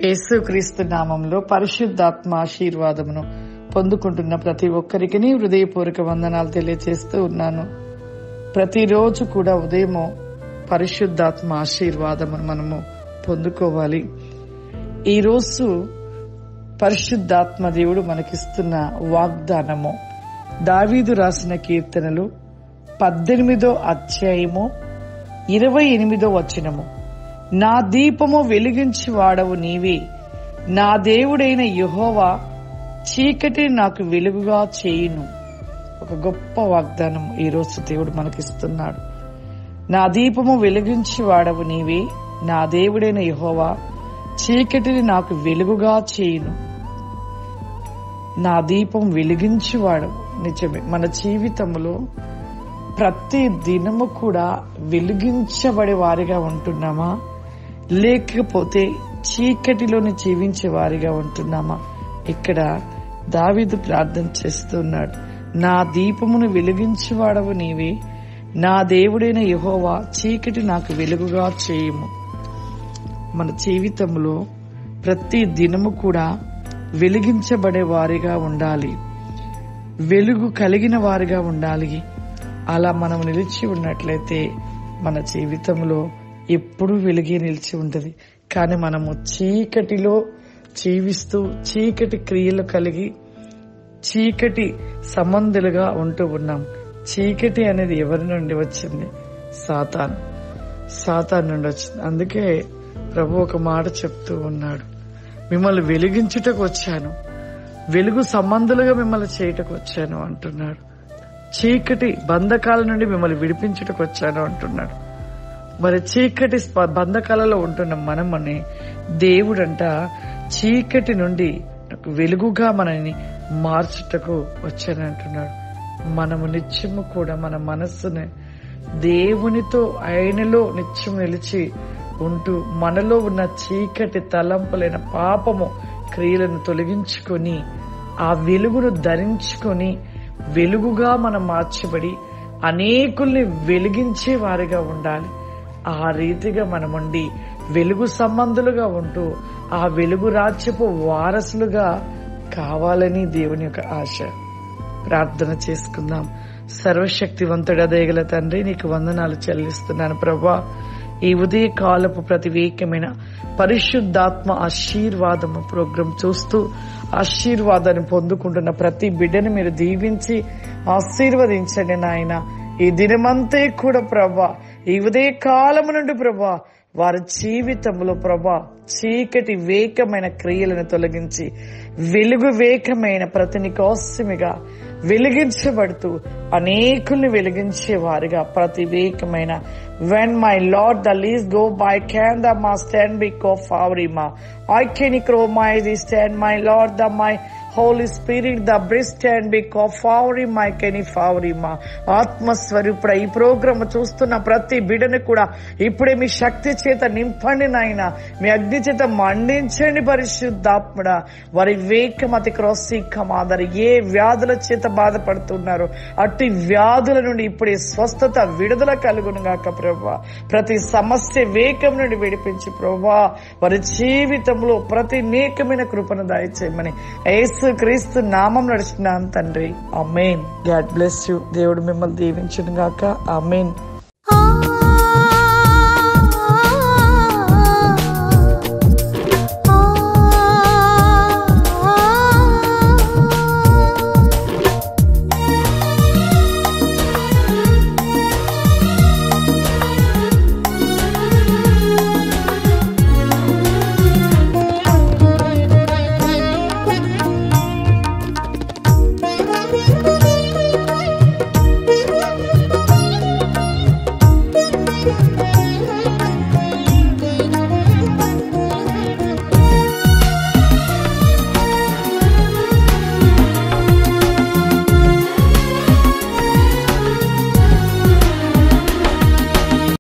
యేసుక్రీస్తు నామంలో పరిశుద్ధాత్మ ఆశీర్వాదమును పొందుకుంటున్న ప్రతి ఒక్కరికి హృదయపూర్వక వందనాలు తెలియజేస్తూ ఉన్నాను. ప్రతిరోజు కూడా ఉదయము పరిశుద్ధాత్మ ఆశీర్వాదమును మనము పొందుకోవాలి. ఈరోజు పరిశుద్ధాత్మ దేవుడు మనకిస్తున్న వాగ్దానము దావీదు రాసిన కీర్తనలు 18వ అధ్యాయము 28వ వచనము. నా దీపము వెలిగించి వాడవు నీవే, నా దేవుడైన యెహోవా చీకటిని నాకు వెలుగుగా చేయును. ఒక గొప్ప వాగ్దానం ఈరోజు దేవుడు మనకిస్తున్నాడు. నా దీపము వెలిగించి వాడవు నీవే, నా దేవుడైన యెహోవా చీకటిని నాకు వెలుగుగా చేయును. నా దీపం వెలిగించి వాడవు. నిజమే, మన జీవితంలో ప్రతి దినము కూడా వెలిగించబడే వారిగా ఉంటున్నామా, లేకపోతే చీకటిలోని జీవించే వారిగా ఉంటున్నామా? ఇక్కడ దావీదు ప్రార్థన చేస్తున్నాడు. నా దీపమును వెలిగించేవాడవు నీవే, నా దేవుడైన యెహోవా చీకటి నాకు వెలుగుగా చేయుము. మన జీవితంలో ప్రతి దినము కూడా వెలిగించబడే వారిగా ఉండాలి, వెలుగు కలిగిన వారిగా ఉండాలి. అలా మనం నిలిచి ఉన్నట్లయితే మన జీవితంలో ఎప్పుడూ వెలిగే నిలిచి ఉంటది. కానీ మనము చీకటిలో జీవిస్తూ చీకటి క్రియలు కలిగి చీకటి సంబంధులుగా ఉంటూ ఉన్నాం. చీకటి అనేది ఎవరి నుండి వచ్చింది? సాతాను నుండి వచ్చింది. అందుకే ప్రభు ఒక మాట చెప్తూ ఉన్నాడు, మిమ్మల్ని వెలిగించుటకు వచ్చాను, వెలుగు సంబంధులుగా మిమ్మల్ని చేయటకు వచ్చాను అంటున్నాడు. చీకటి బంధకాల నుండి మిమ్మల్ని విడిపించుటకు వచ్చాను అంటున్నాడు. మరి చీకటి బంధకాలలో ఉంటున్న మనమని దేవుడంట చీకటి నుండి వెలుగుగా మనని మార్చుటకు వచ్చాను అంటున్నాడు. మనము నిత్యము కూడా మన మనస్సుని దేవునితో ఆయనలో నిత్యం నిలిచి ఉంటూ మనలో ఉన్న చీకటి తలంపులైన పాపము క్రియలను తొలగించుకొని ఆ వెలుగును ధరించుకొని వెలుగుగా మనం మార్చబడి అనేకుల్ని వెలిగించే వారిగా ఉండాలి. ఆ రీతిగా మనముండి వెలుగు సంబంధులుగా ఉంటూ ఆ వెలుగు రాజ్యపు వారసులుగా కావాలని దేవుని యొక్క ఆశ. ప్రార్థన చేసుకుందాం. సర్వశక్తివంతుడా దయగల తండ్రి, నీకు వందనాలు చెల్లిస్తున్నాను ప్రభా. ఈ ఉదయ కాలపు ప్రతివేకమైన పరిశుద్ధాత్మ ఆశీర్వాదము ప్రోగ్రాం చూస్తూ ఆశీర్వాదాన్ని పొందుకుంటున్న ప్రతి బిడ్డని మీరు దీవించి ఆశీర్వదించండి నాయన. ఈ దినమంతే కూడా ప్రభా, ఈ ఉదయ కాలము నుండి ప్రభా వారి జీవితంలో ప్రభా చీకటి వేకమైన క్రియలను తొలగించి వెలుగు వేకమైన ప్రతిని కోసమిగా వెలిగించబడుతూ అనేకుల్ని వెలిగించే వారిగా ప్రతి వేకమైన when my Lord the least go by can the ma stand be co favorima I can crow my stand my Lord the my Holy Spirit the breast and be co favorima I can favorima. ఆత్మస్వరూపుడ ఈ programme చూస్తున్న ప్రతి బిడ్డని కూడా ఇప్పుడే మీ శక్తి చేత నింపండి నాయన, మీ అగ్ని చేత మండించండి పరిశుద్ధాత్ముడా. వారి వేకమతి క్రోసీకమాదరి ఏ వ్యాధుల చేత బాధపడుతున్నారో అట్టి వ్యాధుల నుండి ఇప్పుడే స్వస్థత విడుదల కలుగును గాక ప్రభా. ప్రతి సమస్య వేకం నుండి విడిపించి ప్రభా వారి జీవితంలో ప్రతి నేకమైన కృపను దయచేయమని యేసుక్రీస్తు నామం నడుచున్నాను తండ్రి. ఆమేన్. God bless you. దేవుడు మిమ్మల్ని దీవించును గాక. ఆమేన్.